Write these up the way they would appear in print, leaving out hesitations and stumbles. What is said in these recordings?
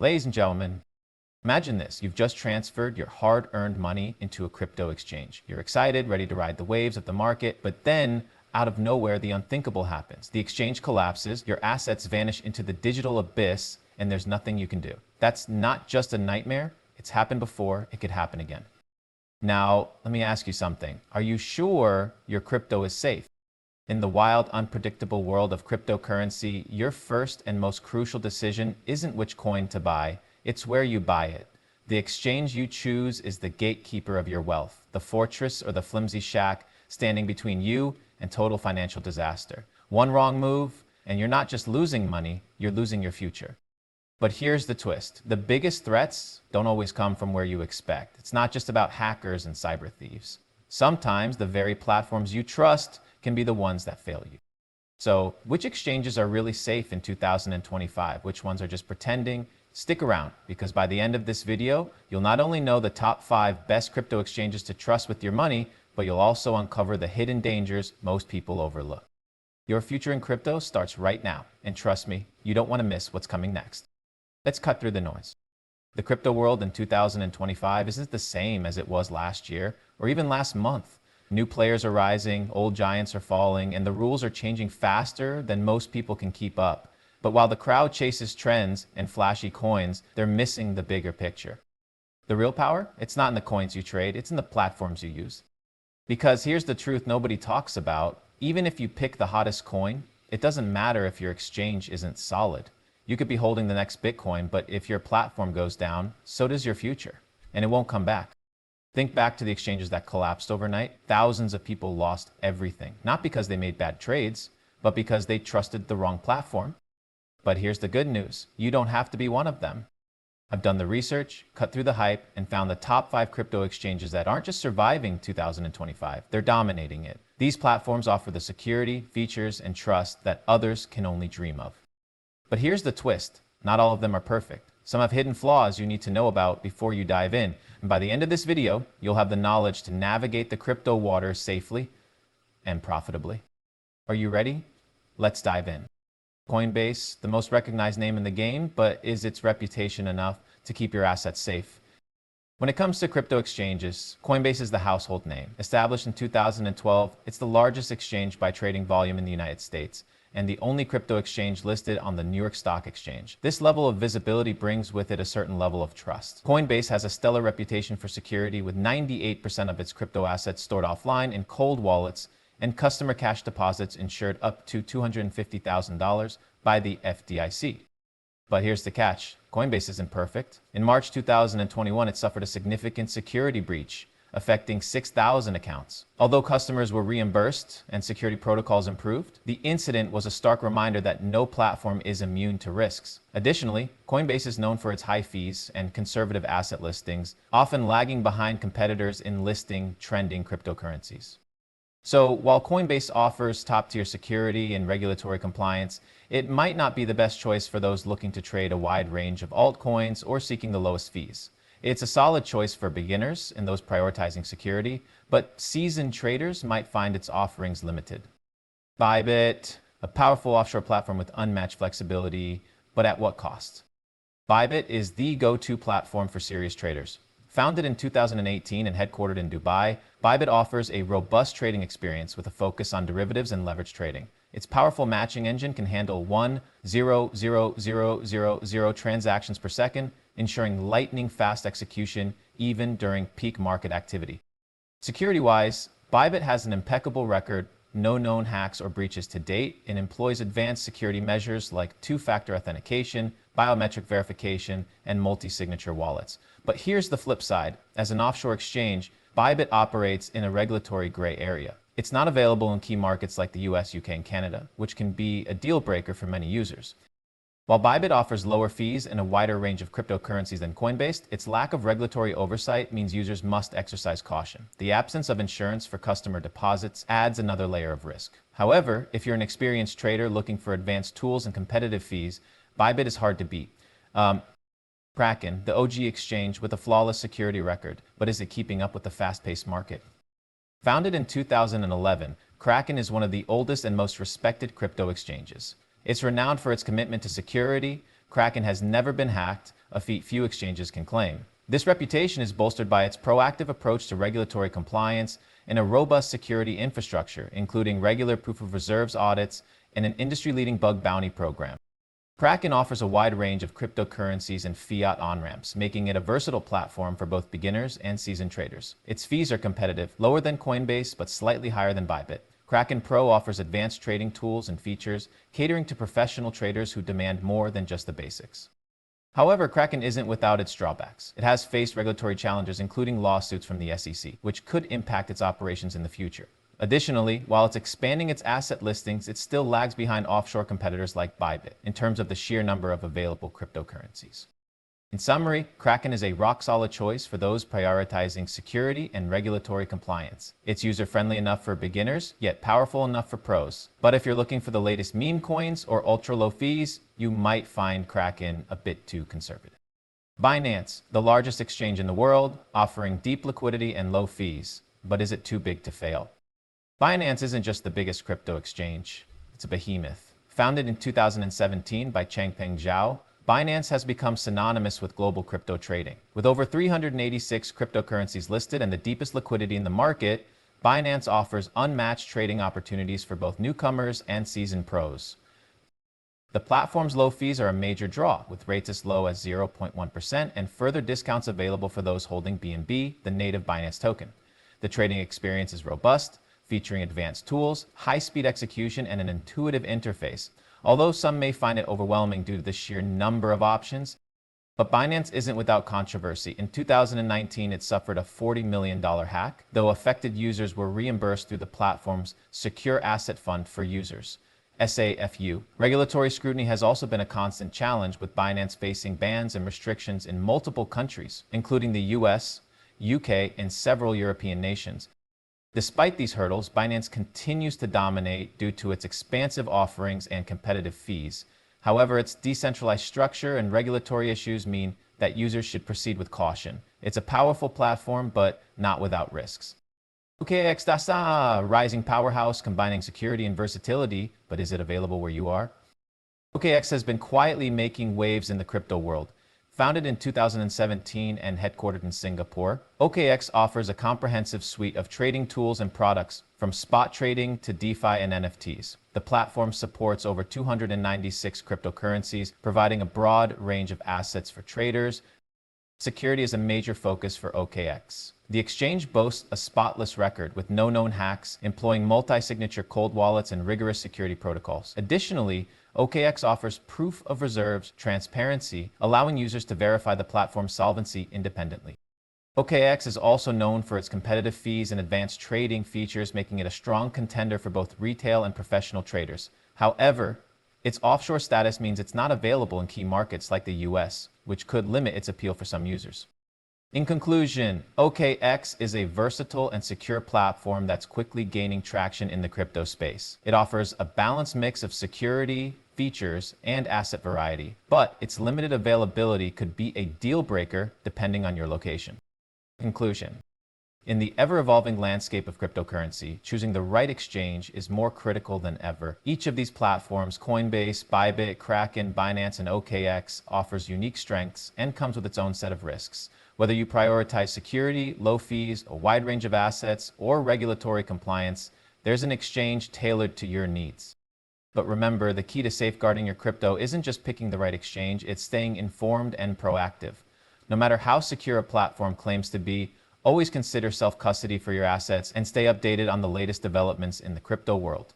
Ladies and gentlemen, imagine this. You've just transferred your hard-earned money into a crypto exchange. You're excited, ready to ride the waves of the market, but then out of nowhere, the unthinkable happens. The exchange collapses, your assets vanish into the digital abyss, and there's nothing you can do. That's not just a nightmare. It's happened before. It could happen again. Now, let me ask you something. Are you sure your crypto is safe? In the wild, unpredictable world of cryptocurrency, your first and most crucial decision isn't which coin to buy, it's where you buy it. The exchange you choose is the gatekeeper of your wealth, the fortress or the flimsy shack standing between you and total financial disaster. One wrong move, and you're not just losing money, you're losing your future. But here's the twist. The biggest threats don't always come from where you expect. It's not just about hackers and cyber thieves. Sometimes the very platforms you trust can be the ones that fail you. So, which exchanges are really safe in 2025? Which ones are just pretending? Stick around, because by the end of this video, you'll not only know the top 5 best crypto exchanges to trust with your money, but you'll also uncover the hidden dangers most people overlook. Your future in crypto starts right now, and trust me, you don't want to miss what's coming next. Let's cut through the noise. The crypto world in 2025 isn't the same as it was last year, or even last month. New players are rising, old giants are falling, and the rules are changing faster than most people can keep up. But while the crowd chases trends and flashy coins, they're missing the bigger picture. The real power? It's not in the coins you trade, it's in the platforms you use. Because here's the truth nobody talks about. Even if you pick the hottest coin, it doesn't matter if your exchange isn't solid. You could be holding the next Bitcoin, but if your platform goes down, so does your future, and it won't come back. Think back to the exchanges that collapsed overnight. Thousands of people lost everything, not because they made bad trades, but because they trusted the wrong platform. But here's the good news. You don't have to be one of them. I've done the research, cut through the hype, and found the top 5 crypto exchanges that aren't just surviving 2025, they're dominating it. These platforms offer the security, features, and trust that others can only dream of. But here's the twist. Not all of them are perfect. Some have hidden flaws you need to know about before you dive in. And by the end of this video, you'll have the knowledge to navigate the crypto waters safely and profitably. Are you ready? Let's dive in. Coinbase, the most recognized name in the game, but is its reputation enough to keep your assets safe? When it comes to crypto exchanges, Coinbase is the household name. Established in 2012, it's the largest exchange by trading volume in the United States, and the only crypto exchange listed on the New York Stock Exchange. This level of visibility brings with it a certain level of trust. Coinbase has a stellar reputation for security, with 98% of its crypto assets stored offline in cold wallets and customer cash deposits insured up to $250,000 by the FDIC. But here's the catch. Coinbase isn't perfect. In March 2021, it suffered a significant security breach, affecting 6,000 accounts. Although customers were reimbursed and security protocols improved, the incident was a stark reminder that no platform is immune to risks. Additionally, Coinbase is known for its high fees and conservative asset listings, often lagging behind competitors in listing trending cryptocurrencies. So while Coinbase offers top-tier security and regulatory compliance, it might not be the best choice for those looking to trade a wide range of altcoins or seeking the lowest fees. It's a solid choice for beginners and those prioritizing security, but seasoned traders might find its offerings limited. Bybit, a powerful offshore platform with unmatched flexibility, but at what cost? Bybit is the go-to platform for serious traders. Founded in 2018 and headquartered in Dubai, Bybit offers a robust trading experience with a focus on derivatives and leverage trading. Its powerful matching engine can handle 1,000,000 transactions per second, ensuring lightning-fast execution even during peak market activity. Security-wise, Bybit has an impeccable record, no known hacks or breaches to date, and employs advanced security measures like two-factor authentication, biometric verification, and multi-signature wallets. But here's the flip side. As an offshore exchange, Bybit operates in a regulatory gray area. It's not available in key markets like the US, UK, and Canada, which can be a deal breaker for many users. While Bybit offers lower fees and a wider range of cryptocurrencies than Coinbase, its lack of regulatory oversight means users must exercise caution. The absence of insurance for customer deposits adds another layer of risk. However, if you're an experienced trader looking for advanced tools and competitive fees, Bybit is hard to beat. Kraken, the OG exchange with a flawless security record, but is it keeping up with the fast-paced market? Founded in 2011, Kraken is one of the oldest and most respected crypto exchanges. It's renowned for its commitment to security. Kraken has never been hacked, a feat few exchanges can claim. This reputation is bolstered by its proactive approach to regulatory compliance and a robust security infrastructure, including regular proof of reserves audits and an industry-leading bug bounty program. Kraken offers a wide range of cryptocurrencies and fiat on-ramps, making it a versatile platform for both beginners and seasoned traders. Its fees are competitive, lower than Coinbase, but slightly higher than Bybit. Kraken Pro offers advanced trading tools and features, catering to professional traders who demand more than just the basics. However, Kraken isn't without its drawbacks. It has faced regulatory challenges, including lawsuits from the SEC, which could impact its operations in the future. Additionally, while it's expanding its asset listings, it still lags behind offshore competitors like Bybit in terms of the sheer number of available cryptocurrencies. In summary, Kraken is a rock-solid choice for those prioritizing security and regulatory compliance. It's user-friendly enough for beginners, yet powerful enough for pros. But if you're looking for the latest meme coins or ultra-low fees, you might find Kraken a bit too conservative. Binance, the largest exchange in the world, offering deep liquidity and low fees. But is it too big to fail? Binance isn't just the biggest crypto exchange, it's a behemoth. Founded in 2017 by Changpeng Zhao, Binance has become synonymous with global crypto trading. With over 386 cryptocurrencies listed and the deepest liquidity in the market, Binance offers unmatched trading opportunities for both newcomers and seasoned pros. The platform's low fees are a major draw, with rates as low as 0.1% and further discounts available for those holding BNB, the native Binance token. The trading experience is robust, featuring advanced tools, high-speed execution, and an intuitive interface. Although some may find it overwhelming due to the sheer number of options, but Binance isn't without controversy. In 2019, it suffered a $40 million hack, though affected users were reimbursed through the platform's Secure Asset Fund for Users, SAFU. Regulatory scrutiny has also been a constant challenge, with Binance facing bans and restrictions in multiple countries, including the US, UK, and several European nations. Despite these hurdles, Binance continues to dominate due to its expansive offerings and competitive fees. However, its decentralized structure and regulatory issues mean that users should proceed with caution. It's a powerful platform, but not without risks. OKX Dasa, rising powerhouse combining security and versatility, but is it available where you are? OKX has been quietly making waves in the crypto world. Founded in 2017 and headquartered in Singapore, OKX offers a comprehensive suite of trading tools and products, from spot trading to DeFi and NFTs. The platform supports over 296 cryptocurrencies, providing a broad range of assets for traders. Security is a major focus for OKX. The exchange boasts a spotless record with no known hacks, employing multi-signature cold wallets and rigorous security protocols. Additionally, OKX offers proof of reserves transparency, allowing users to verify the platform's solvency independently. OKX is also known for its competitive fees and advanced trading features, making it a strong contender for both retail and professional traders. However, its offshore status means it's not available in key markets like the US, which could limit its appeal for some users. In conclusion, OKX is a versatile and secure platform that's quickly gaining traction in the crypto space. It offers a balanced mix of security, features, and asset variety, but its limited availability could be a deal breaker depending on your location. Conclusion. In the ever-evolving landscape of cryptocurrency, choosing the right exchange is more critical than ever. Each of these platforms, Coinbase, Bybit, Kraken, Binance, and OKX, offers unique strengths and comes with its own set of risks. Whether you prioritize security, low fees, a wide range of assets, or regulatory compliance, there's an exchange tailored to your needs. But remember, the key to safeguarding your crypto isn't just picking the right exchange, it's staying informed and proactive. No matter how secure a platform claims to be, always consider self-custody for your assets and stay updated on the latest developments in the crypto world.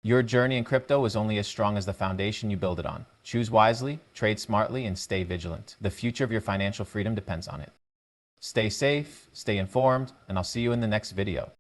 Your journey in crypto is only as strong as the foundation you build it on. Choose wisely, trade smartly, and stay vigilant. The future of your financial freedom depends on it. Stay safe, stay informed, and I'll see you in the next video.